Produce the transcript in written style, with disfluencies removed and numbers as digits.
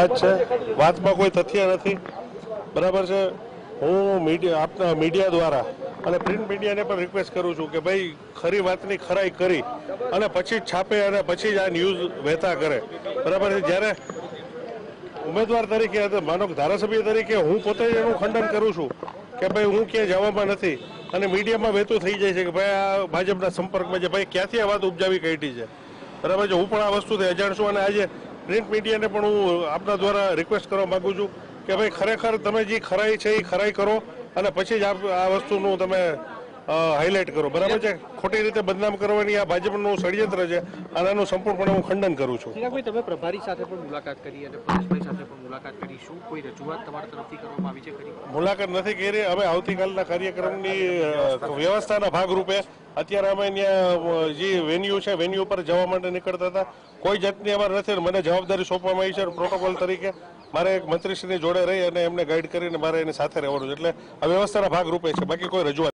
વાત છે, વાતમાં કોઈ તથ્ય નથી, બરાબર છે। હું આપના મીડિયા દ્વારા અને પ્રિન્ટ મીડિયાને પણ રિક્વેસ્ટ કરું છું કે ભાઈ ખરી વાતની ખરાઈ કરી અને પછી જ છાપે અને પછી જ આ ન્યૂઝ વહેતા કરે, બરાબર છે। જ્યારે ઉમેદવાર તરીકે માનો ધારાસભ્ય તરીકે હું પોતે એનું ખંડન કરું છું કે ભાઈ હું ક્યાંય જવામાં નથી અને મીડિયામાં વહેતું થઈ જાય છે કે ભાઈ આ ભાજપના સંપર્કમાં છે, ભાઈ ક્યાંથી આ વાત ઉપજાવી કાઢી છે, બરાબર છે। હું પણ આ વસ્તુથી અજાણ છું અને આજે પ્રિન્ટ મીડિયાને પણ હું આપના દ્વારા રિક્વેસ્ટ કરવા માંગુ છું કે ભાઈ ખરેખર તમે જે ખરાઈ છે એ ખરાઈ કરો અને પછી જ આ વસ્તુનું તમે હાઇલાઇટ કરો, બરાબર છે। ખોટી રીતે બદનામ કરવાની આ ભાજપનું ષડયંત્ર છે અને આનું સંપૂર્ણપણે હું ખંડન કરું છું। તમે પ્રભારી સાથે પણ મુલાકાત કરી અને પરેશભાઈ સાથે પણ મુલાકાત કરી, શું કોઈ રજૂઆત તમારા તરફથી કરવામાં આવી છે ખરી? મુલાકાત નથી કરી। અમે આવતીકાલના કાર્યક્રમની વ્યવસ્થાના ભાગરૂપે અત્યારે અમે ત્યાં જે વેન્યુ છે વેન્યુ પર જવા માટે નીકળતા હતા, કોઈ જાતની અમારે નથી। મને જવાબદારી સોંપવામાં આવી છે પ્રોટોકોલ તરીકે મારે એક મંત્રીશ્રીની જોડે રહી અને એમને ગાઈડ કરીને મારે એની સાથે રહેવાનું છે, એટલે આ વ્યવસ્થાના ભાગરૂપે છે, બાકી કોઈ રજૂઆત